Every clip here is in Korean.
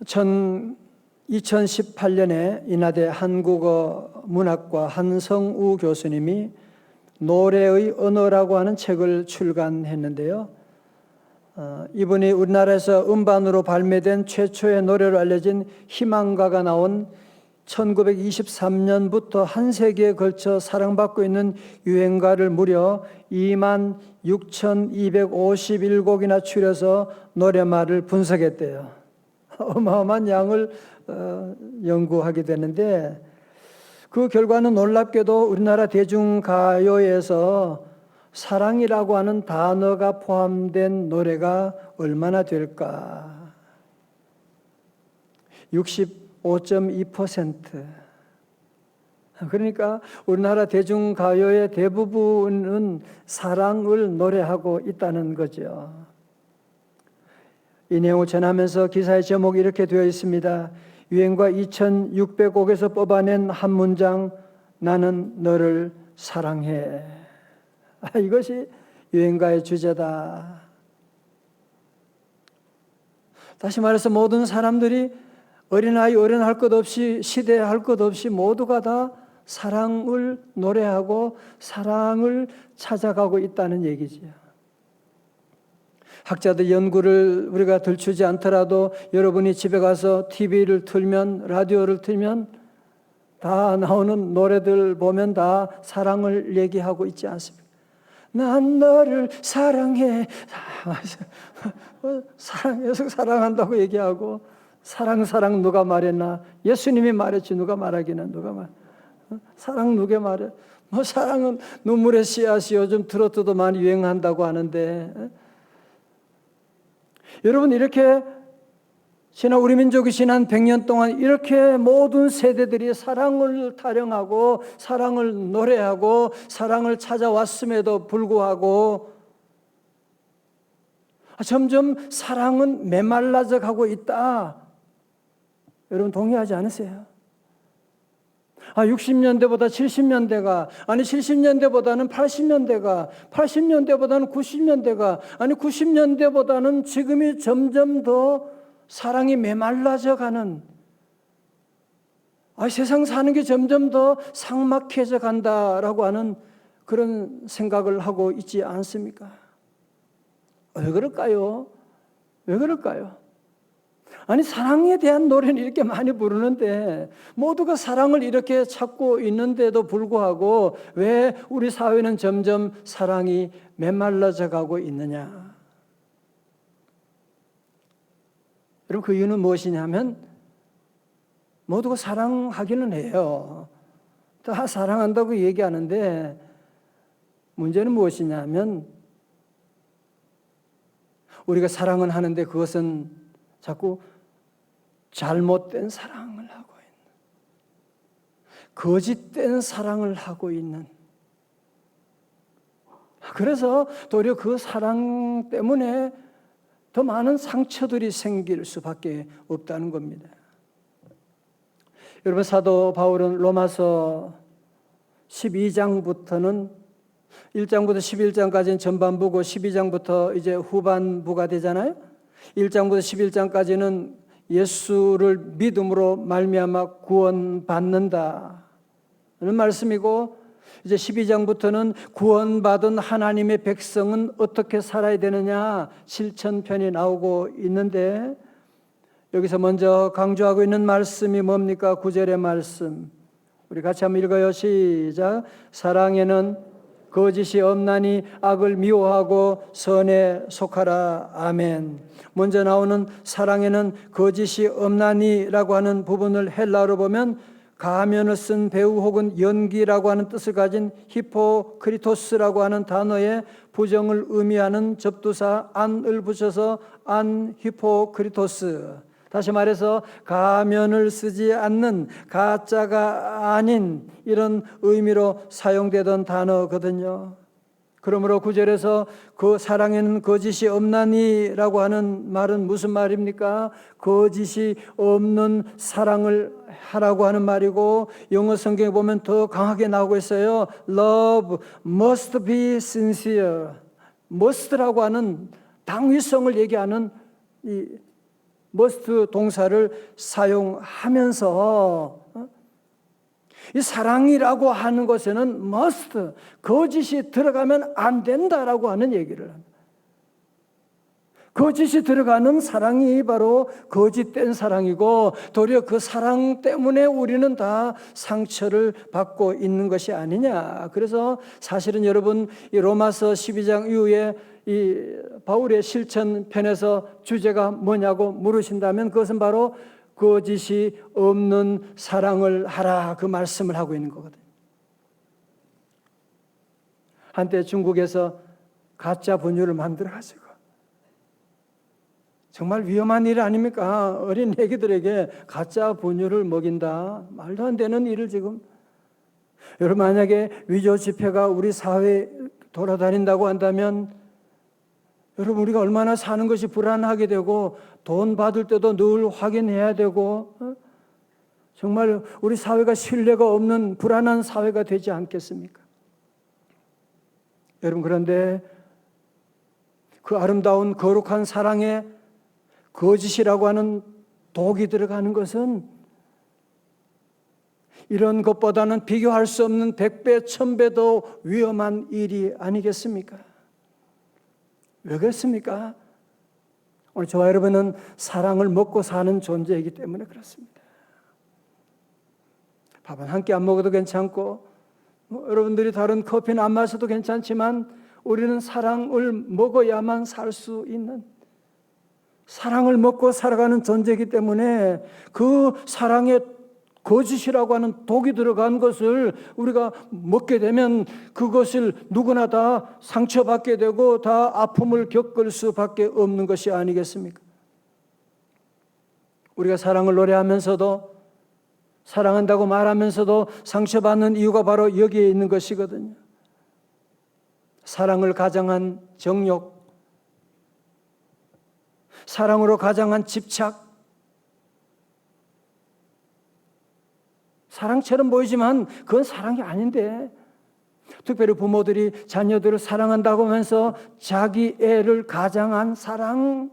2018년에 인하대 한국어 문학과 한성우 교수님이 노래의 언어라고 하는 책을 출간했는데요. 이분이 우리나라에서 음반으로 발매된 최초의 노래로 알려진 희망가가 나온 1923년부터 한 세기에 걸쳐 사랑받고 있는 유행가를 무려 26,251곡이나 추려서 노래말을 분석했대요. 어마어마한 양을 연구하게 되는데, 그 결과는 놀랍게도 우리나라 대중가요에서 사랑이라고 하는 단어가 포함된 노래가 얼마나 될까? 65.2%. 그러니까 우리나라 대중가요의 대부분은 사랑을 노래하고 있다는 거죠. 이 내용을 전하면서 기사의 제목이 이렇게 되어 있습니다. 유행가 2600곡에서 뽑아낸 한 문장, 나는 너를 사랑해. 이것이 유행가의 주제다. 다시 말해서 모든 사람들이 어린아이, 어른할 것 없이, 시대할 것 없이 모두가 다 사랑을 노래하고 사랑을 찾아가고 있다는 얘기지요. 학자들 연구를 우리가 들추지 않더라도 여러분이 집에 가서 TV를 틀면, 라디오를 틀면 다 나오는 노래들 보면 다 사랑을 얘기하고 있지 않습니까? 난 너를 사랑해. 사랑해서 사랑한다고 얘기하고, 사랑 누가 말했나? 예수님이 말했지 누가 말하기는, 누가 말? 사랑 누가 말해? 뭐 사랑은 눈물의 씨앗이 요즘 트로트도 많이 유행한다고 하는데, 여러분, 이렇게 우리 민족이 지난 100년 동안 이렇게 모든 세대들이 사랑을 타령하고 사랑을 노래하고 사랑을 찾아왔음에도 불구하고 점점 사랑은 메말라져 가고 있다. 여러분 동의하지 않으세요? 60년대보다 70년대가, 아니 70년대보다는 80년대가, 80년대보다는 90년대가, 아니 90년대보다는 지금이 점점 더 사랑이 메말라져 가는, 세상 사는 게 점점 더 삭막해져 간다라고 하는 그런 생각을 하고 있지 않습니까? 왜 그럴까요? 왜 그럴까요? 아니 사랑에 대한 노래는 이렇게 많이 부르는데, 모두가 사랑을 이렇게 찾고 있는데도 불구하고 왜 우리 사회는 점점 사랑이 메말라져 가고 있느냐? 여러분, 그 이유는 무엇이냐면 모두가 사랑하기는 해요. 다 사랑한다고 얘기하는데 문제는 무엇이냐면 우리가 사랑은 하는데 그것은 자꾸 잘못된 사랑을 하고 있는, 거짓된 사랑을 하고 있는, 그래서 도리어 그 사랑 때문에 더 많은 상처들이 생길 수밖에 없다는 겁니다. 여러분, 사도 바울은 로마서 12장부터는 1장부터 11장까지는 전반부고 12장부터 이제 후반부가 되잖아요. 1장부터 11장까지는 예수를 믿음으로 말미암아 구원받는다는 말씀이고, 이제 12장부터는 구원받은 하나님의 백성은 어떻게 살아야 되느냐 실천편이 나오고 있는데, 여기서 먼저 강조하고 있는 말씀이 뭡니까? 9절의 말씀 우리 같이 한번 읽어요. 시작. 사랑에는 거짓이 없나니 악을 미워하고 선에 속하라. 아멘. 먼저 나오는 사랑에는 거짓이 없나니라고 하는 부분을 헬라어로 보면 가면을 쓴 배우 혹은 연기라고 하는 뜻을 가진 히포크리토스라고 하는 단어에 부정을 의미하는 접두사 안을 붙여서 안 히포크리토스, 다시 말해서 가면을 쓰지 않는, 가짜가 아닌 이런 의미로 사용되던 단어거든요. 그러므로 9절에서 그 사랑에는 거짓이 없나니라고 하는 말은 무슨 말입니까? 거짓이 없는 사랑을 하라고 하는 말이고, 영어 성경에 보면 더 강하게 나오고 있어요. Love must be sincere. must라고 하는 당위성을 얘기하는 이 must 동사를 사용하면서 이 사랑이라고 하는 것에는 must, 거짓이 들어가면 안 된다라고 하는 얘기를 합니다. 거짓이 들어가는 사랑이 바로 거짓된 사랑이고 도리어 그 사랑 때문에 우리는 다 상처를 받고 있는 것이 아니냐. 그래서 사실은 여러분 이 로마서 12장 이후에 이 바울의 실천편에서 주제가 뭐냐고 물으신다면 그것은 바로 거짓이 없는 사랑을 하라 그 말씀을 하고 있는 거거든요. 한때 중국에서 가짜 분유를 만들어가지고 정말 위험한 일 아닙니까? 어린 애기들에게 가짜 분유를 먹인다. 말도 안 되는 일을 지금. 여러분 만약에 위조 지폐가 우리 사회에 돌아다닌다고 한다면 여러분 우리가 얼마나 사는 것이 불안하게 되고 돈 받을 때도 늘 확인해야 되고 정말 우리 사회가 신뢰가 없는 불안한 사회가 되지 않겠습니까? 여러분 그런데 그 아름다운 거룩한 사랑에 거짓이라고 하는 독이 들어가는 것은 이런 것보다는 비교할 수 없는 100배, 1000배 더 위험한 일이 아니겠습니까? 왜 그렇습니까? 오늘 저와 여러분은 사랑을 먹고 사는 존재이기 때문에 그렇습니다. 밥은 한 끼 안 먹어도 괜찮고 여러분들이 다른 커피는 안 마셔도 괜찮지만 우리는 사랑을 먹어야만 살 수 있는 사랑을 먹고 살아가는 존재이기 때문에 그 사랑에 거짓이라고 하는 독이 들어간 것을 우리가 먹게 되면 그것을 누구나 다 상처받게 되고 다 아픔을 겪을 수밖에 없는 것이 아니겠습니까? 우리가 사랑을 노래하면서도 사랑한다고 말하면서도 상처받는 이유가 바로 여기에 있는 것이거든요. 사랑을 가장한 정욕, 사랑으로 가장한 집착, 사랑처럼 보이지만 그건 사랑이 아닌데 특별히 부모들이 자녀들을 사랑한다고 하면서 자기 애를 가장한 사랑,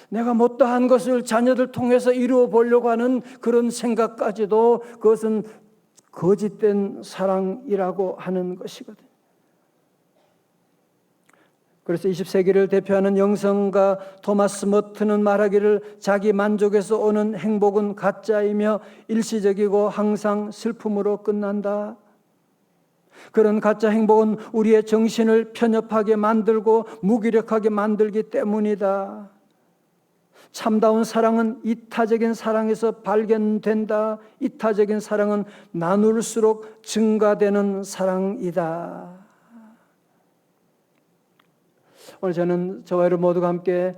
내가 못다한 것을 자녀들 통해서 이루어 보려고 하는 그런 생각까지도 그것은 거짓된 사랑이라고 하는 것이거든요. 그래서 20세기를 대표하는 영성가 토마스 머트는 말하기를 자기 만족에서 오는 행복은 가짜이며 일시적이고 항상 슬픔으로 끝난다. 그런 가짜 행복은 우리의 정신을 편협하게 만들고 무기력하게 만들기 때문이다. 참다운 사랑은 이타적인 사랑에서 발견된다. 이타적인 사랑은 나눌수록 증가되는 사랑이다. 오늘 저는 저와 여러분 모두가 함께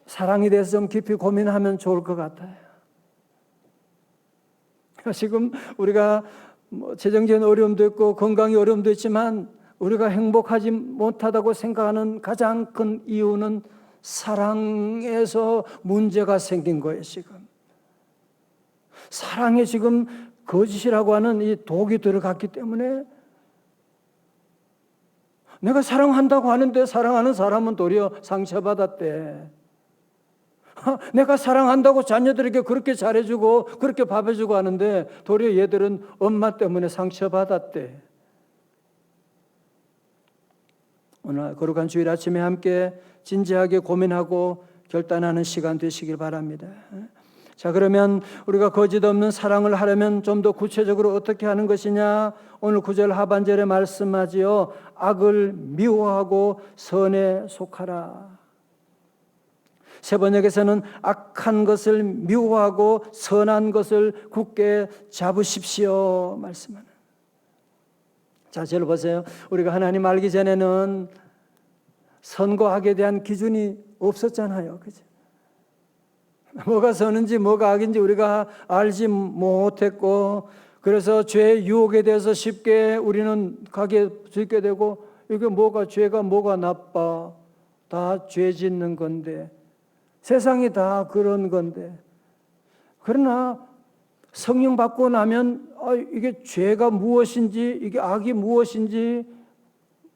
사랑에 대해서 좀 깊이 고민하면 좋을 것 같아요. 지금 우리가 재정적인 어려움도 있고 건강의 어려움도 있지만 우리가 행복하지 못하다고 생각하는 가장 큰 이유는 사랑에서 문제가 생긴 거예요. 지금 사랑에 지금 거짓이라고 하는 이 독이 들어갔기 때문에 내가 사랑한다고 하는데 사랑하는 사람은 도리어 상처받았대. 내가 사랑한다고 자녀들에게 그렇게 잘해주고 그렇게 밥 해주고 하는데 도리어 얘들은 엄마 때문에 상처받았대. 오늘 거룩한 주일 아침에 함께 진지하게 고민하고 결단하는 시간 되시길 바랍니다. 자, 그러면 우리가 거짓 없는 사랑을 하려면 좀 더 구체적으로 어떻게 하는 것이냐? 오늘 9절 하반절에 말씀하지요. 악을 미워하고 선에 속하라. 세 번역에서는 악한 것을 미워하고 선한 것을 굳게 잡으십시오 말씀하는. 자, 저를 보세요. 우리가 하나님 알기 전에는 선과 악에 대한 기준이 없었잖아요. 그죠? 뭐가 선인지 뭐가 악인지 우리가 알지 못했고 그래서 죄의 유혹에 대해서 쉽게 우리는 가게 짓게 되고 이게 뭐가 죄가 뭐가 나빠 다 죄 짓는 건데 세상이 다 그런 건데 그러나 성령 받고 나면 이게 죄가 무엇인지 이게 악이 무엇인지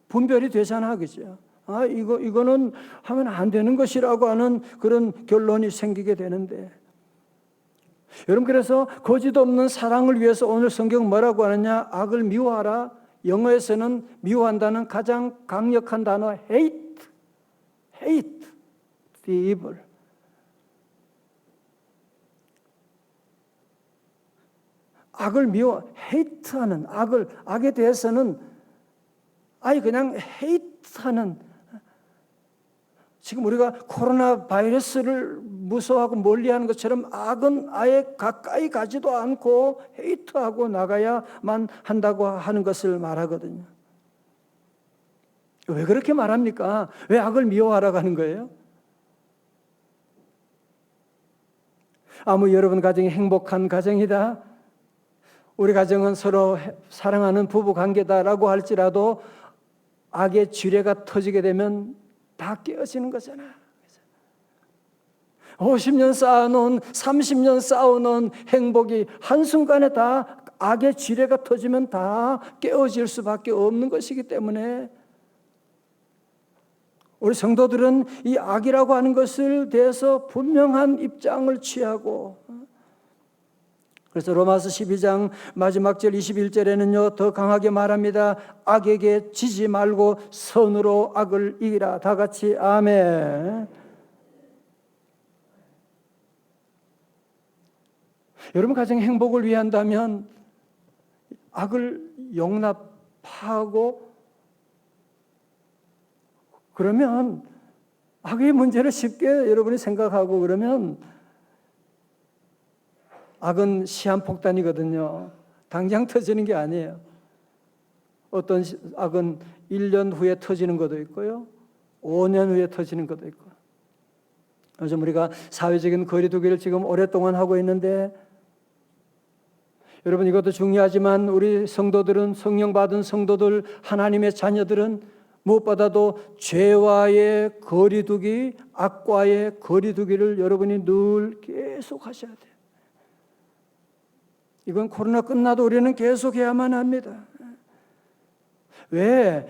분별이 되잖아. 그죠? 이거는 하면 안 되는 것이라고 하는 그런 결론이 생기게 되는데, 여러분, 그래서 거짓 없는 사랑을 위해서 오늘 성경 뭐라고 하느냐? 악을 미워하라. 영어에서는 미워한다는 가장 강력한 단어 hate, the evil. 악을 hate하는, 악에 대해서는 아예 그냥 hate하는, 지금 우리가 코로나 바이러스를 무서워하고 멀리하는 것처럼 악은 아예 가까이 가지도 않고 헤이트하고 나가야만 한다고 하는 것을 말하거든요. 왜 그렇게 말합니까? 왜 악을 미워하라고 하는 거예요? 여러분 가정이 행복한 가정이다, 우리 가정은 서로 사랑하는 부부 관계다라고 할지라도 악의 지뢰가 터지게 되면 다 깨어지는 거잖아. 50년 쌓아놓은, 30년 쌓아놓은 행복이 한순간에 다 악의 지뢰가 터지면 다 깨어질 수밖에 없는 것이기 때문에 우리 성도들은 이 악이라고 하는 것을 대해서 분명한 입장을 취하고, 그래서 로마서 12장 마지막 절 21절에는요 더 강하게 말합니다. 악에게 지지 말고 선으로 악을 이기라. 다 같이 아멘. 여러분 가정의 행복을 위한다면 악을 용납하고, 그러면 악의 문제를 쉽게 여러분이 생각하고, 그러면 악은 시한폭탄이거든요. 당장 터지는 게 아니에요. 어떤 악은 1년 후에 터지는 것도 있고요, 5년 후에 터지는 것도 있고. 요즘 우리가 사회적인 거리두기를 지금 오랫동안 하고 있는데, 여러분 이것도 중요하지만 우리 성도들은, 성령 받은 성도들, 하나님의 자녀들은 무엇보다도 죄와의 거리두기, 악과의 거리두기를 여러분이 늘 계속 하셔야 돼요. 이건 코로나 끝나도 우리는 계속해야만 합니다. 왜?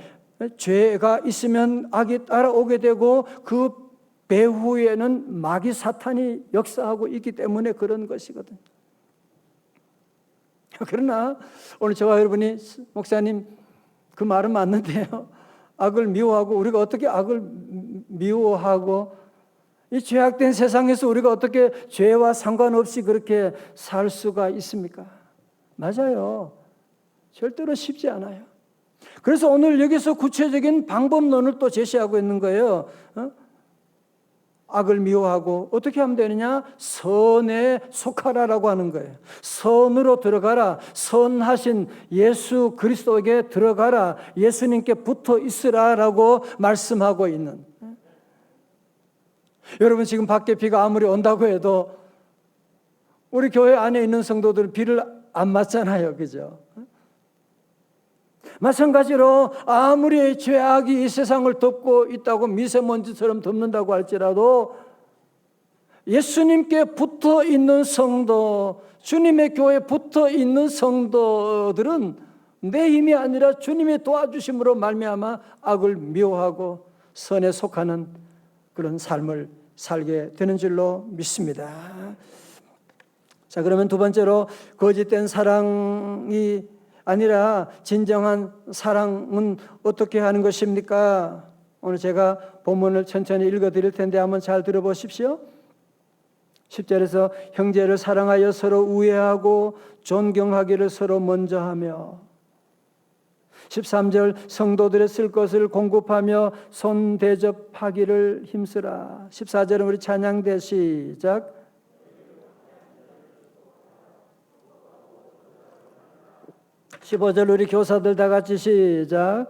죄가 있으면 악이 따라오게 되고 그 배후에는 마귀 사탄이 역사하고 있기 때문에 그런 것이거든요. 그러나 오늘 저와 여러분이, 목사님 그 말은 맞는데요, 악을 미워하고, 우리가 어떻게 악을 미워하고 이 죄악된 세상에서 우리가 어떻게 죄와 상관없이 그렇게 살 수가 있습니까? 맞아요. 절대로 쉽지 않아요. 그래서 오늘 여기서 구체적인 방법론을 또 제시하고 있는 거예요. 악을 미워하고 어떻게 하면 되느냐? 선에 속하라라고 하는 거예요. 선으로 들어가라. 선하신 예수 그리스도에게 들어가라. 예수님께 붙어 있으라라고 말씀하고 있는. 여러분 지금 밖에 비가 아무리 온다고 해도 우리 교회 안에 있는 성도들은 비를 안 맞잖아요. 그죠? 마찬가지로 아무리 죄악이 이 세상을 덮고 있다고, 미세먼지처럼 덮는다고 할지라도 예수님께 붙어 있는 성도, 주님의 교회에 붙어 있는 성도들은 내 힘이 아니라 주님의 도와주심으로 말미암아 악을 미워하고 선에 속하는 그런 삶을 살게 되는 줄로 믿습니다. 자, 그러면 두 번째로 거짓된 사랑이 아니라 진정한 사랑은 어떻게 하는 것입니까? 오늘 제가 본문을 천천히 읽어드릴 텐데 한번 잘 들어보십시오. 10절에서 형제를 사랑하여 서로 우애하고 존경하기를 서로 먼저 하며, 13절 성도들의 쓸 것을 공급하며 손 대접하기를 힘쓰라. 14절은 우리 찬양대 시작. 15절 우리 교사들 다 같이 시작.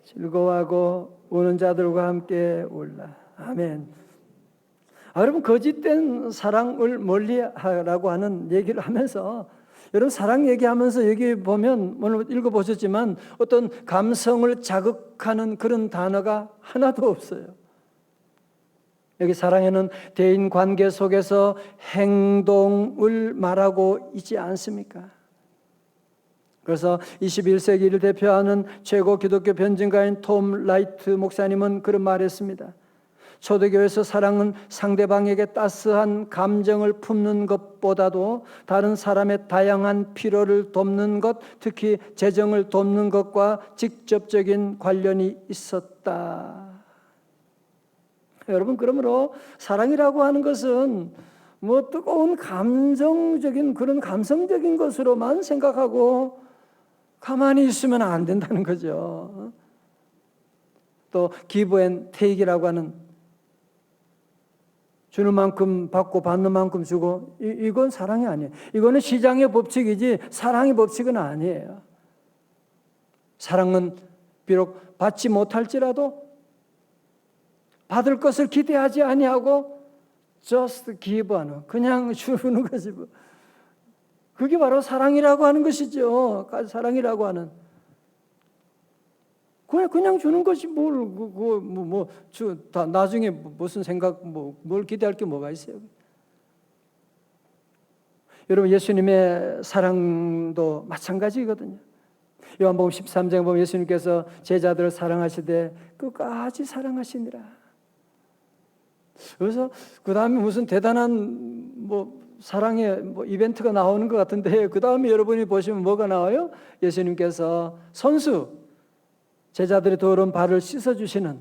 즐거워하고 우는 자들과 함께 울라. 아멘. 여러분 거짓된 사랑을 멀리하라고 하는 얘기를 하면서, 여러분 사랑 얘기하면서 여기 보면 오늘 읽어보셨지만 어떤 감성을 자극하는 그런 단어가 하나도 없어요. 여기 사랑에는 대인 관계 속에서 행동을 말하고 있지 않습니까? 그래서 21세기를 대표하는 최고 기독교 변증가인 톰 라이트 목사님은 그런 말했습니다. 초대교회에서 사랑은 상대방에게 따스한 감정을 품는 것보다도 다른 사람의 다양한 필요를 돕는 것, 특히 재정을 돕는 것과 직접적인 관련이 있었다. 여러분, 그러므로 사랑이라고 하는 것은 뭐 뜨거운 감정적인 그런 감성적인 것으로만 생각하고 가만히 있으면 안 된다는 거죠. 또 give and take이라고 하는 주는 만큼 받고 받는 만큼 주고, 이건 사랑이 아니에요. 이거는 시장의 법칙이지 사랑의 법칙은 아니에요. 사랑은 비록 받지 못할지라도 받을 것을 기대하지 아니하고 just give 하는, 그냥 주는 거지. 그게 바로 사랑이라고 하는 것이죠. 사랑이라고 하는. 그냥 주는 것이 나중에 무슨 생각, 뭘 기대할 게 뭐가 있어요? 여러분, 예수님의 사랑도 마찬가지거든요. 요한복음 13장에 보면 예수님께서 제자들을 사랑하시되 끝까지 사랑하시니라. 그래서 그 다음에 무슨 대단한 사랑의 이벤트가 나오는 것 같은데, 그 다음에 여러분이 보시면 뭐가 나와요? 예수님께서 선수, 제자들의 더러운 발을 씻어주시는,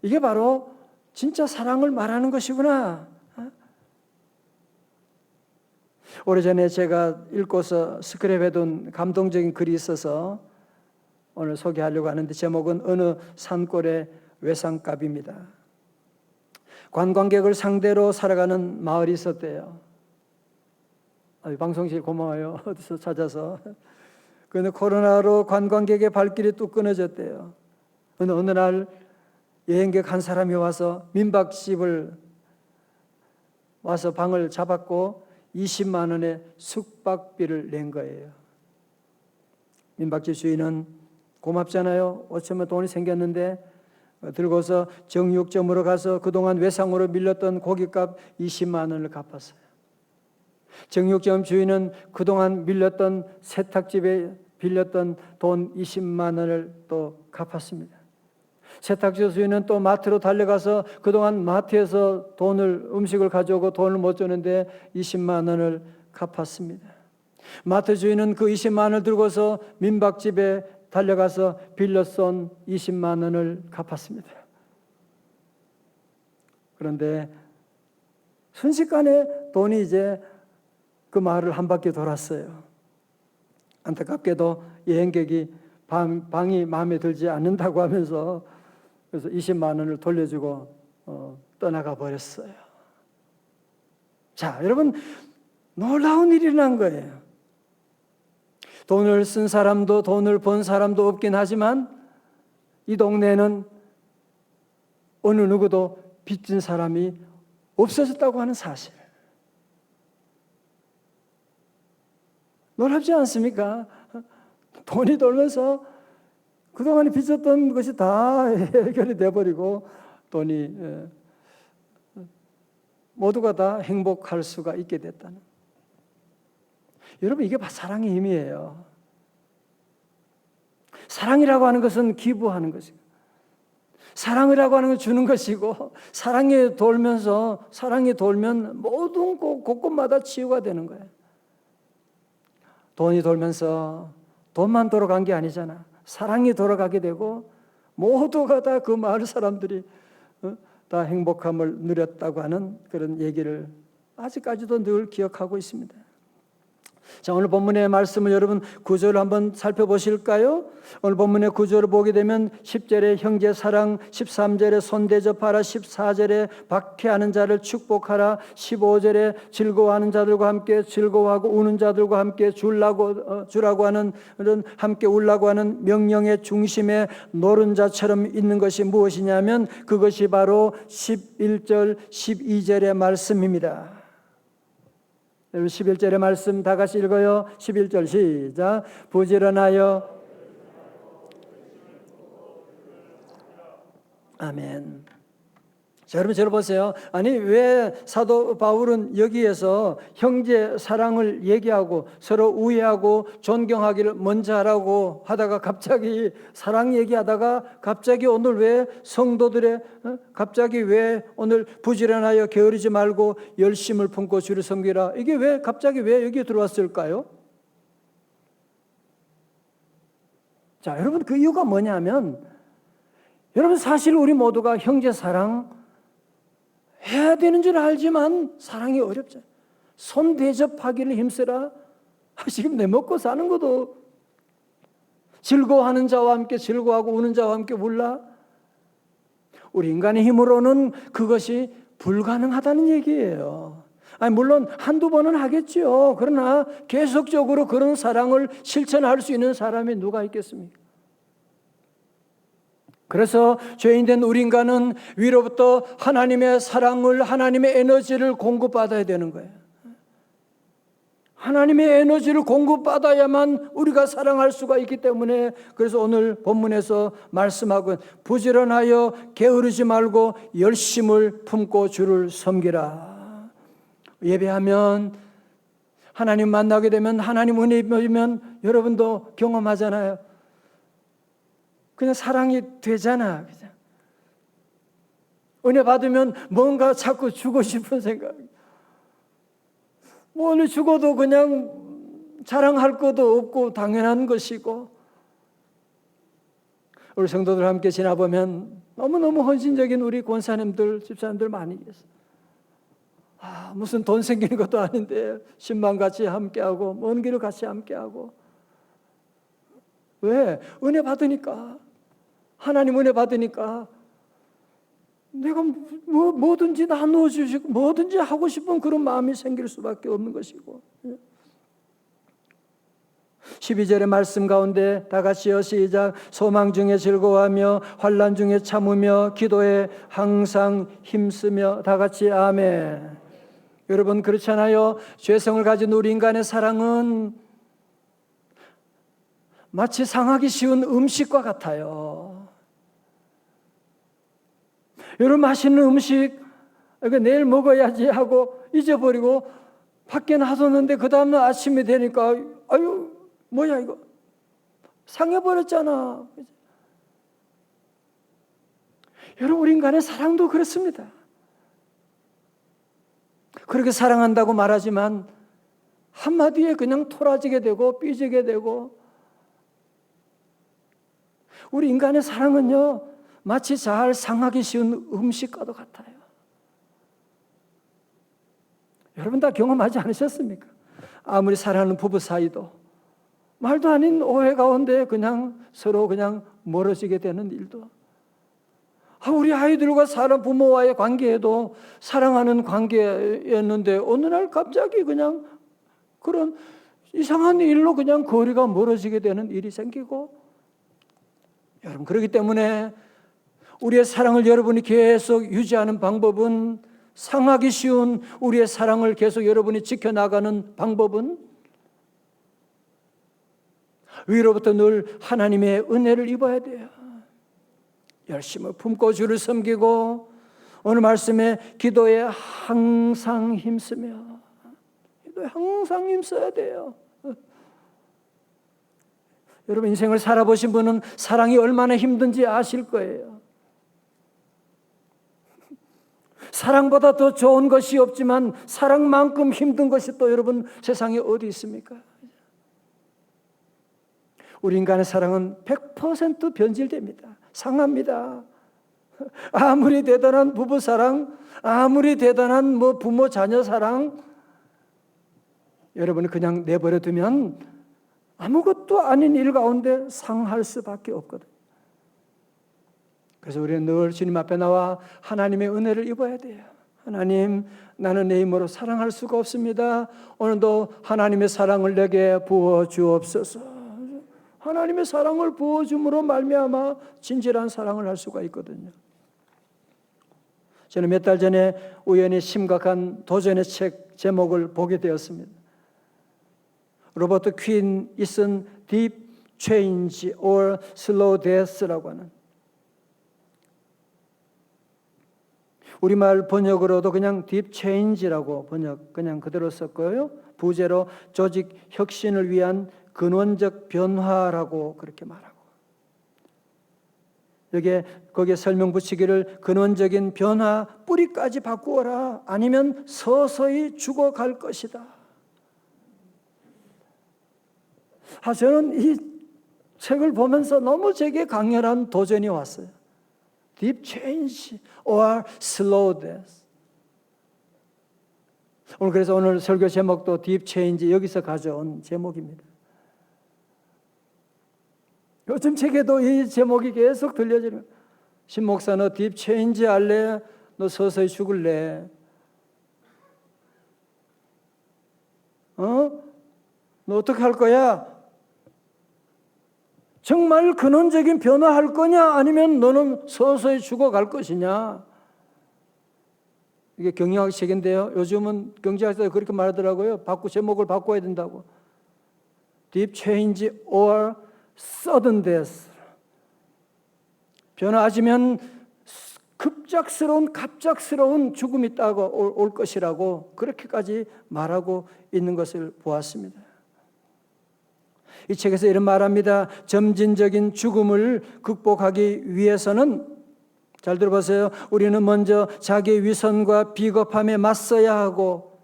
이게 바로 진짜 사랑을 말하는 것이구나. 오래전에 제가 읽고서 스크랩해둔 감동적인 글이 있어서 오늘 소개하려고 하는데, 제목은 어느 산골의 외상값입니다. 관광객을 상대로 살아가는 마을이 있었대요. 방송실 고마워요. 어디서 찾아서. 그런데 코로나로 관광객의 발길이 뚝 끊어졌대요. 어느 날 여행객 한 사람이 와서 민박집을 와서 방을 잡았고 20만 원의 숙박비를 낸 거예요. 민박집 주인은 고맙잖아요. 어쩌면 돈이 생겼는데 들고서 정육점으로 가서 그동안 외상으로 밀렸던 고깃값 20만 원을 갚았어요. 정육점 주인은 그동안 밀렸던 세탁집에 빌렸던 돈 20만 원을 또 갚았습니다. 세탁소 주인은 또 마트로 달려가서 그동안 마트에서 음식을 가져오고 돈을 못 주는데 20만 원을 갚았습니다. 마트 주인은 그 20만 원을 들고서 민박집에 달려가서 빌려 쏜 20만 원을 갚았습니다. 그런데 순식간에 돈이 이제 그 마을을 한 바퀴 돌았어요. 안타깝게도 여행객이 방이 마음에 들지 않는다고 하면서 그래서 20만 원을 돌려주고 떠나가 버렸어요. 자, 여러분, 놀라운 일이 일어난 거예요. 돈을 쓴 사람도 돈을 번 사람도 없긴 하지만 이 동네에는 어느 누구도 빚진 사람이 없어졌다고 하는 사실. 놀랍지 않습니까? 돈이 돌면서 그동안에 빚졌던 것이 다 해결이 돼버리고 돈이 모두가 다 행복할 수가 있게 됐다는. 여러분, 이게 사랑의 힘이에요. 사랑이라고 하는 것은 기부하는 것이고, 사랑이라고 하는 건 주는 것이고, 사랑이 돌면 모든 곳곳마다 치유가 되는 거예요. 돈이 돌면서 돈만 돌아간 게 아니잖아. 사랑이 돌아가게 되고 모두가 다 그 마을 사람들이 다 행복함을 누렸다고 하는 그런 얘기를 아직까지도 늘 기억하고 있습니다. 자, 오늘 본문의 말씀을 여러분 구절을 한번 살펴보실까요? 오늘 본문의 구절을 보게 되면 10절에 형제 사랑, 13절에 손 대접하라, 14절에 박해하는 자를 축복하라, 15절에 즐거워하는 자들과 함께 즐거워하고 우는 자들과 함께 주라고 하는 그런 함께 울라고 하는 명령의 중심에 노른자처럼 있는 것이 무엇이냐면 그것이 바로 11절, 12절의 말씀입니다. 여러분 11절의 말씀 다 같이 읽어요. 11절 시작. 부지런하여 아멘. 자, 여러분 저를 보세요. 아니 왜 사도 바울은 여기에서 형제 사랑을 얘기하고 서로 우애하고 존경하기를 먼저 하라고 하다가 갑자기 사랑 얘기하다가 갑자기 오늘 왜 성도들의 갑자기 왜 오늘 부지런하여 게으르지 말고 열심을 품고 주를 섬기라, 이게 왜 갑자기 왜 여기에 들어왔을까요? 자, 여러분 그 이유가 뭐냐면, 여러분 사실 우리 모두가 형제 사랑 해야 되는 줄 알지만 사랑이 어렵잖아요. 손 대접하기를 힘쓰라. 지금 내 먹고 사는 것도 즐거워하는 자와 함께 즐거워하고 우는 자와 함께 울라. 우리 인간의 힘으로는 그것이 불가능하다는 얘기예요. 아니 물론 한두 번은 하겠죠. 그러나 계속적으로 그런 사랑을 실천할 수 있는 사람이 누가 있겠습니까? 그래서 죄인된 우리 인간은 위로부터 하나님의 사랑을, 하나님의 에너지를 공급받아야 되는 거예요. 하나님의 에너지를 공급받아야만 우리가 사랑할 수가 있기 때문에, 그래서 오늘 본문에서 말씀하고 부지런하여 게으르지 말고 열심을 품고 주를 섬기라. 예배하면, 하나님 만나게 되면, 하나님 은혜 입으면 여러분도 경험하잖아요. 그냥 사랑이 되잖아. 그냥. 은혜 받으면 뭔가 자꾸 주고 싶은 생각. 뭐 오늘 죽어도 그냥 자랑할 것도 없고 당연한 것이고. 우리 성도들 함께 지나보면 너무너무 헌신적인 우리 권사님들, 집사님들 많이 계세요. 무슨 돈 생기는 것도 아닌데 신방 같이 함께하고 먼 길을 같이 함께하고. 왜? 은혜 받으니까. 하나님 은혜 받으니까 내가 뭐든지 나누어 주시고 뭐든지 하고 싶은 그런 마음이 생길 수밖에 없는 것이고. 12절의 말씀 가운데 다 같이요, 시작. 소망 중에 즐거워하며 환난 중에 참으며 기도에 항상 힘쓰며. 다 같이 아멘. 여러분 그렇잖아요. 죄성을 가진 우리 인간의 사랑은 마치 상하기 쉬운 음식과 같아요. 여러분 맛있는 음식 내일 먹어야지 하고 잊어버리고 밖에 놔뒀는데 그 다음날 아침이 되니까 아유 뭐야 이거 상해버렸잖아. 여러분 우리 인간의 사랑도 그렇습니다. 그렇게 사랑한다고 말하지만 한마디에 그냥 토라지게 되고 삐지게 되고. 우리 인간의 사랑은요 마치 잘 상하기 쉬운 음식과도 같아요. 여러분 다 경험하지 않으셨습니까? 아무리 사랑하는 부부 사이도 말도 아닌 오해 가운데 그냥 서로 그냥 멀어지게 되는 일도. 우리 아이들과 사람 부모와의 관계에도 사랑하는 관계였는데 어느 날 갑자기 그냥 그런 이상한 일로 그냥 거리가 멀어지게 되는 일이 생기고. 여러분 그렇기 때문에 우리의 사랑을 여러분이 계속 유지하는 방법은, 상하기 쉬운 우리의 사랑을 계속 여러분이 지켜나가는 방법은 위로부터 늘 하나님의 은혜를 입어야 돼요. 열심을 품고 주를 섬기고 오늘 말씀에 기도에 항상 힘쓰며. 기도에 항상 힘써야 돼요. 여러분 인생을 살아보신 분은 사랑이 얼마나 힘든지 아실 거예요. 사랑보다 더 좋은 것이 없지만 사랑만큼 힘든 것이 또 여러분 세상에 어디 있습니까? 우리 인간의 사랑은 100% 변질됩니다. 상합니다. 아무리 대단한 부부 사랑, 아무리 대단한 부모 자녀 사랑, 여러분이 그냥 내버려 두면 아무것도 아닌 일 가운데 상할 수밖에 없거든요. 그래서 우리는 늘 주님 앞에 나와 하나님의 은혜를 입어야 돼요. 하나님, 나는 내 힘으로 사랑할 수가 없습니다. 오늘도 하나님의 사랑을 내게 부어 주옵소서. 하나님의 사랑을 부어 줌으로 말미암아 진실한 사랑을 할 수가 있거든요. 저는 몇 달 전에 우연히 심각한 도전의 책 제목을 보게 되었습니다. 로버트 퀸이 쓴 Deep Change or Slow Death라고 하는, 우리말 번역으로도 그냥 딥 체인지라고 그냥 그대로 썼고요. 부제로 조직 혁신을 위한 근원적 변화라고 그렇게 말하고, 거기에 설명 붙이기를 근원적인 변화, 뿌리까지 바꾸어라. 아니면 서서히 죽어갈 것이다. 저는 이 책을 보면서 너무 제게 강렬한 도전이 왔어요. Deep change or slow death. 그래서 오늘 설교 제목도 Deep change, 여기서 가져온 제목입니다. 요즘 책에도 이 제목이 계속 들려지는, 신 목사 너 딥 체인지 할래? 너 서서히 죽을래? 너 어떻게 할 거야? 정말 근원적인 변화할 거냐? 아니면 너는 서서히 죽어갈 것이냐? 이게 경영학 책인데요. 요즘은 경제학자들 그렇게 말하더라고요. 제목을 바꿔야 된다고. Deep change or sudden death. 변화하지면 갑작스러운 죽음이 있다고 올 것이라고 그렇게까지 말하고 있는 것을 보았습니다. 이 책에서 이런 말합니다. 점진적인 죽음을 극복하기 위해서는, 잘 들어보세요. 우리는 먼저 자기의 위선과 비겁함에 맞서야 하고,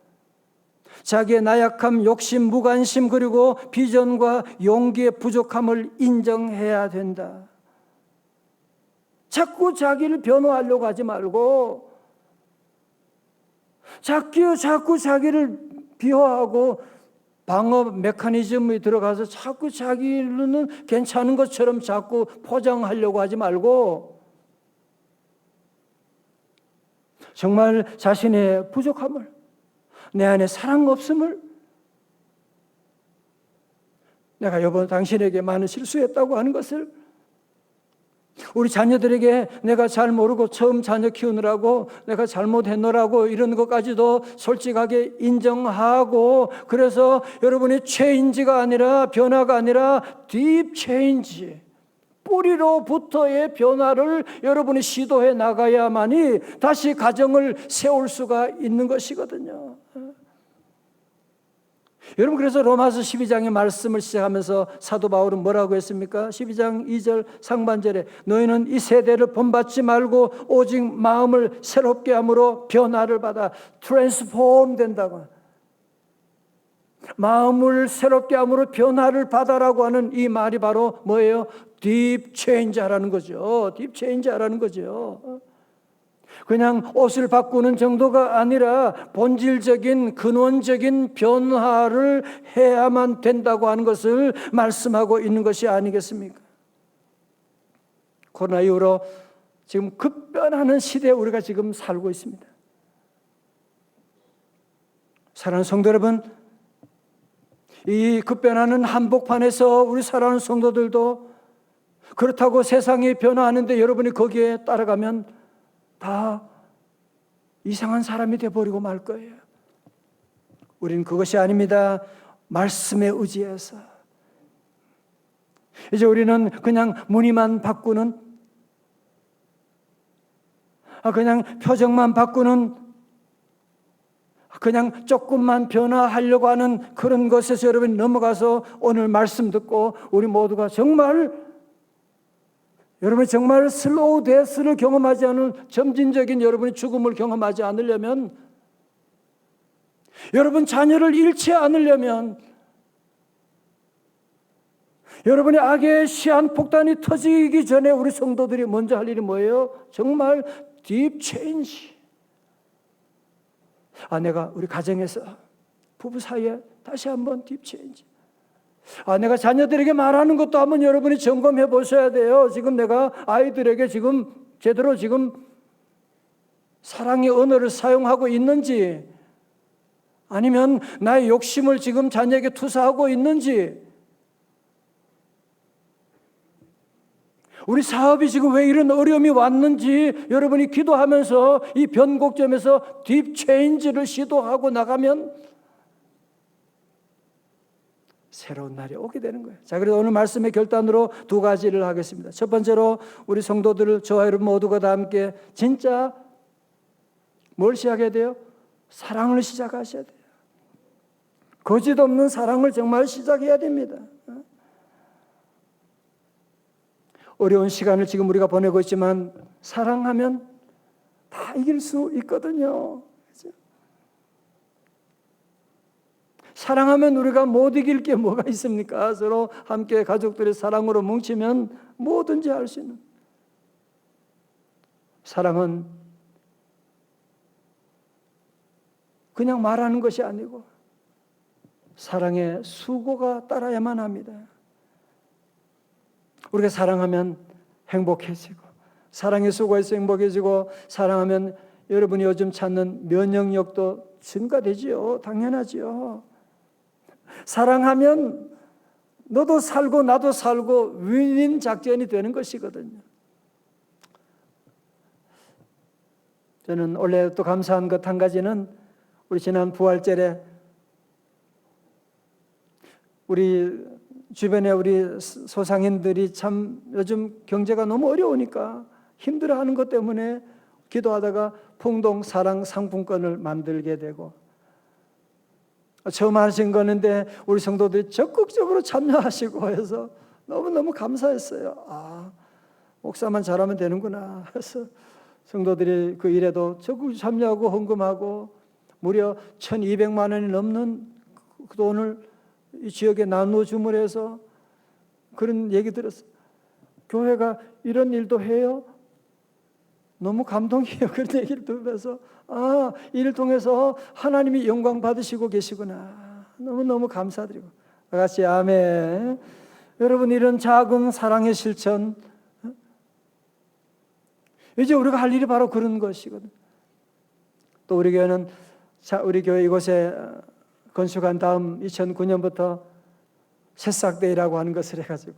자기의 나약함, 욕심, 무관심, 그리고 비전과 용기의 부족함을 인정해야 된다. 자꾸 자기를 변호하려고 하지 말고, 자꾸 자기를 비호하고 방어 메커니즘에 들어가서 자꾸 자기는 괜찮은 것처럼 자꾸 포장하려고 하지 말고, 정말 자신의 부족함을, 내 안에 사랑 없음을, 내가 여보 당신에게 많은 실수했다고 하는 것을, 우리 자녀들에게 내가 잘 모르고 처음 자녀 키우느라고 내가 잘못했노라고 이런 것까지도 솔직하게 인정하고, 그래서 여러분이 체인지가 아니라, 변화가 아니라 딥 체인지, 뿌리로부터의 변화를 여러분이 시도해 나가야만이 다시 가정을 세울 수가 있는 것이거든요. 여러분, 그래서 로마서 12장의 말씀을 시작하면서 사도 바울은 뭐라고 했습니까? 12장 2절 상반절에 너희는 이 세대를 본받지 말고 오직 마음을 새롭게 함으로 변화를 받아 트랜스폼 된다고. 마음을 새롭게 함으로 변화를 받아라고 하는 이 말이 바로 뭐예요? 딥 체인지 하라는 거죠. 딥 체인지 하라는 거죠. 그냥 옷을 바꾸는 정도가 아니라 본질적인 근원적인 변화를 해야만 된다고 하는 것을 말씀하고 있는 것이 아니겠습니까? 코로나 이후로 지금 급변하는 시대에 우리가 지금 살고 있습니다. 사랑하는 성도 여러분, 이 급변하는 한복판에서 우리 사랑하는 성도들도 그렇다고 세상이 변화하는데 여러분이 거기에 따라가면 다 이상한 사람이 되어버리고 말 거예요. 우리는 그것이 아닙니다. 말씀에 의지해서 이제 우리는 그냥 무늬만 바꾸는, 그냥 표정만 바꾸는, 그냥 조금만 변화하려고 하는 그런 것에서 여러분이 넘어가서 오늘 말씀 듣고 우리 모두가 여러분이 정말 슬로우 데스를 경험하지 않은 점진적인 여러분의 죽음을 경험하지 않으려면, 여러분 자녀를 잃지 않으려면, 여러분의 악의 시한폭탄이 터지기 전에 우리 성도들이 먼저 할 일이 뭐예요? 정말 딥 체인지. 내가 우리 가정에서 부부 사이에 다시 한번 딥 체인지. 내가 자녀들에게 말하는 것도 한번 여러분이 점검해 보셔야 돼요. 지금 내가 아이들에게 지금 제대로 사랑의 언어를 사용하고 있는지, 아니면 나의 욕심을 지금 자녀에게 투사하고 있는지, 우리 사업이 지금 왜 이런 어려움이 왔는지 여러분이 기도하면서 이 변곡점에서 딥 체인지를 시도하고 나가면 새로운 날이 오게 되는 거예요. 자, 그래서 오늘 말씀의 결단으로 두 가지를 하겠습니다. 첫 번째로 우리 성도들, 저와 여러분 모두가 다 함께 진짜 뭘 시작해야 돼요? 사랑을 시작하셔야 돼요. 거짓 없는 사랑을 정말 시작해야 됩니다. 어려운 시간을 지금 우리가 보내고 있지만 사랑하면 다 이길 수 있거든요. 그렇죠? 사랑하면 우리가 못 이길 게 뭐가 있습니까? 서로 함께 가족들의 사랑으로 뭉치면 뭐든지 할 수 있는. 사랑은 그냥 말하는 것이 아니고 사랑의 수고가 따라야만 합니다. 우리가 사랑하면 행복해지고, 사랑의 수고에서 행복해지고, 사랑하면 여러분이 요즘 찾는 면역력도 증가되지요. 당연하지요. 사랑하면 너도 살고 나도 살고 윈윈 작전이 되는 것이거든요. 저는 원래 또 감사한 것 한 가지는 우리 지난 부활절에 우리 주변에 우리 소상인들이 참 요즘 경제가 너무 어려우니까 힘들어하는 것 때문에 기도하다가 풍동 사랑 상품권을 만들게 되고, 처음 하신 거는데 우리 성도들이 적극적으로 참여하시고 해서 너무너무 감사했어요. 아, 목사만 잘하면 되는구나 해서 성도들이 그 일에도 적극 참여하고 헌금하고 무려 1,200만 원이 넘는 그 돈을 이 지역에 나눠줌을 해서 그런 얘기 들었어요. 교회가 이런 일도 해요? 너무 감동이에요. 그런 얘기를 들으면서 아, 이를 통해서 하나님이 영광 받으시고 계시구나. 너무너무 감사드리고. 다 같이 아멘. 여러분, 이런 작은 사랑의 실천, 이제 우리가 할 일이 바로 그런 것이거든요. 또 우리 교회는 우리 교회 이곳에 건축한 다음 2009년부터 새싹데이라고 하는 것을 해가지고,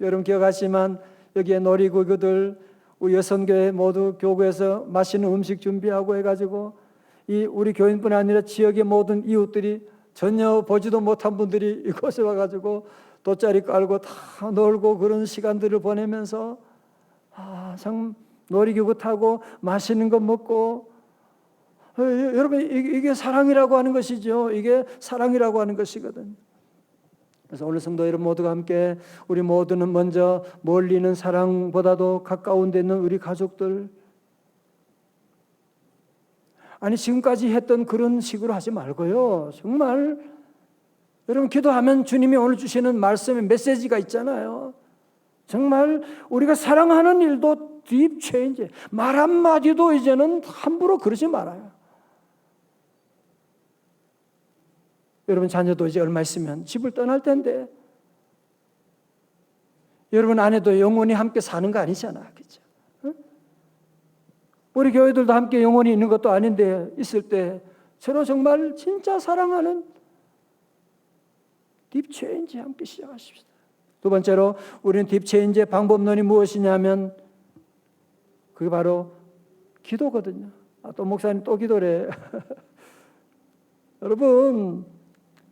여러분 기억하시지만 여기에 놀이기구들, 우리 여성교회 모두 교구에서 맛있는 음식 준비하고 해가지고 이 우리 교인뿐 아니라 지역의 모든 이웃들이 전혀 보지도 못한 분들이 이곳에 와가지고 돗자리 깔고 다 놀고 그런 시간들을 보내면서 참 놀이기구 타고 맛있는 거 먹고, 여러분 이게 사랑이라고 하는 것이죠. 이게 사랑이라고 하는 것이거든요. 그래서 오늘 성도 여러분 모두가 함께 우리 모두는 먼저 멀리 있는 사랑보다도 가까운 데 있는 우리 가족들, 아니 지금까지 했던 그런 식으로 하지 말고요. 정말 여러분 기도하면 주님이 오늘 주시는 말씀의 메시지가 있잖아요. 정말 우리가 사랑하는 일도 딥 체인지, 말 한마디도 이제는 함부로 그러지 말아요. 여러분 자녀도 이제 얼마 있으면 집을 떠날 텐데 여러분 아내도 영원히 함께 사는 거 아니잖아. 그렇죠? 응? 우리 교회들도 함께 영원히 있는 것도 아닌데 있을 때 서로 정말 진짜 사랑하는 딥체인지 함께 시작하십시다. 두 번째로 우리는 딥체인지의 방법론이 무엇이냐면 그게 바로 기도거든요. 또 목사님 또 기도래. 여러분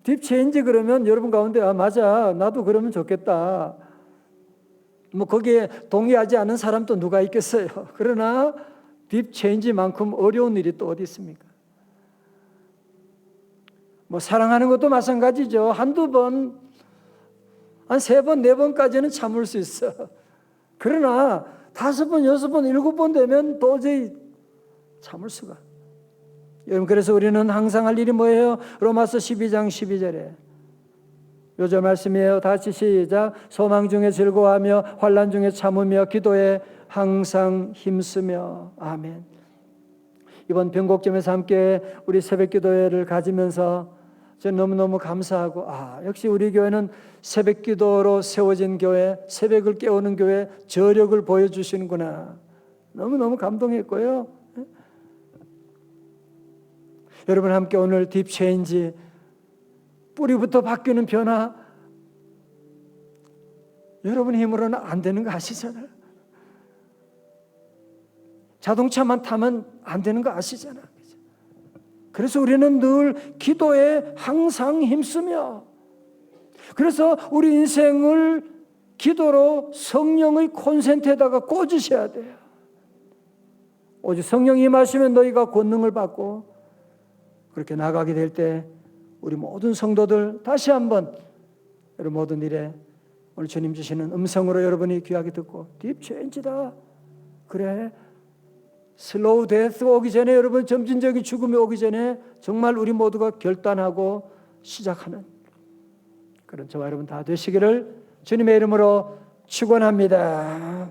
딥체인지 그러면 여러분 가운데 맞아 나도 그러면 좋겠다. 뭐 거기에 동의하지 않는 사람도 누가 있겠어요. 그러나 딥체인지만큼 어려운 일이 또 어디 있습니까? 뭐 사랑하는 것도 마찬가지죠. 한두 번, 한 3번, 4번까지는 참을 수 있어. 그러나 5번, 6번, 7번 되면 도저히 참을 수가. 여러분 그래서 우리는 항상 할 일이 뭐예요? 로마서 12장 12절에 요절 말씀이에요. 다 같이 시작. 소망 중에 즐거워하며 환난 중에 참으며 기도에 항상 힘쓰며. 아멘. 이번 변곡점에서 함께 우리 새벽 기도회를 가지면서 저는 너무너무 감사하고 역시 우리 교회는 새벽 기도로 세워진 교회, 새벽을 깨우는 교회, 저력을 보여주시는구나. 너무너무 감동했고요. 여러분 함께 오늘 딥체인지, 뿌리부터 바뀌는 변화, 여러분 힘으로는 안 되는 거 아시잖아요. 자동차만 타면 안 되는 거 아시잖아요. 그래서 우리는 늘 기도에 항상 힘쓰며, 그래서 우리 인생을 기도로 성령의 콘센트에다가 꽂으셔야 돼요. 오직 성령이 임하시면 너희가 권능을 받고 그렇게 나가게 될 때 우리 모든 성도들 다시 한번 여러분 모든 일에 오늘 주님 주시는 음성으로 여러분이 귀하게 듣고 딥 체인지다. 그래, 슬로우 데스가 오기 전에, 여러분 점진적인 죽음이 오기 전에 정말 우리 모두가 결단하고 시작하는 그런 저와 여러분 다 되시기를 주님의 이름으로 축원합니다.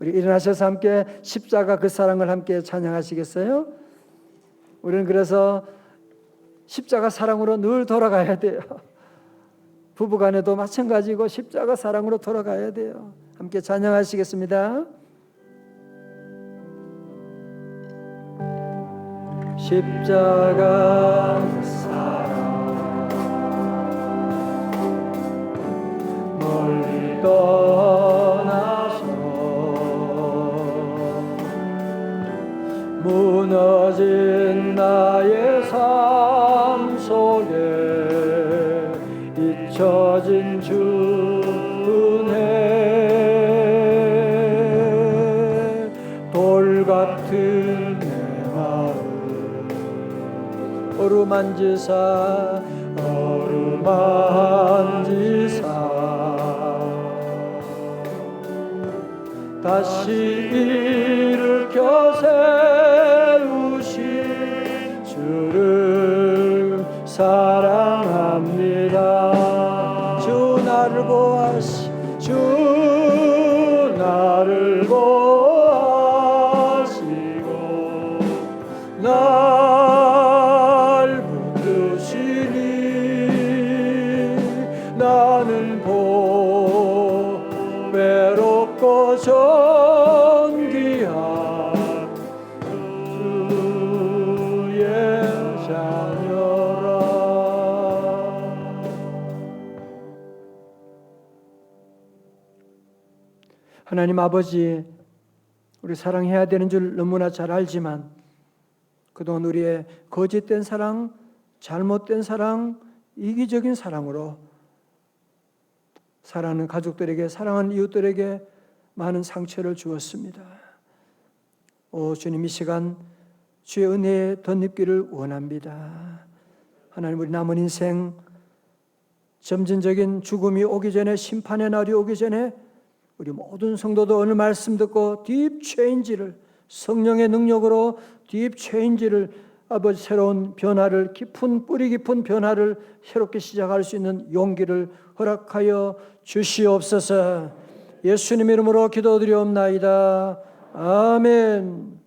우리 일어나셔서 함께 십자가 그 사랑을 함께 찬양하시겠어요? 우리는 그래서 십자가 사랑으로 늘 돌아가야 돼요. 부부간에도 마찬가지고 십자가 사랑으로 돌아가야 돼요. 함께 찬양하시겠습니다. 십자가 사랑 멀리 떠나서 무너진 나의 삶 속에 잊혀진 주네 돌 같은 내 마음 어루만지사 다시 일으켜 세우신 주를 사랑합니다. 주 나를 보아시고 날 붙드시니 나는 외롭고 존귀한 주의 자녀라. 하나님 아버지, 우리 사랑해야 되는 줄 너무나 잘 알지만 그동안 우리의 거짓된 사랑, 잘못된 사랑, 이기적인 사랑으로 사랑하는 가족들에게, 사랑하는 이웃들에게 많은 상처를 주었습니다. 오 주님, 이 시간 주의 은혜에 덧입기를 원합니다. 하나님, 우리 남은 인생 점진적인 죽음이 오기 전에, 심판의 날이 오기 전에 우리 모든 성도도 오늘 말씀 듣고 딥 체인지를, 성령의 능력으로 딥 체인지를, 아버지 새로운 변화를, 깊은 뿌리 깊은 변화를 새롭게 시작할 수 있는 용기를 허락하여 주시옵소서. 예수님 이름으로 기도드리옵나이다. 아멘.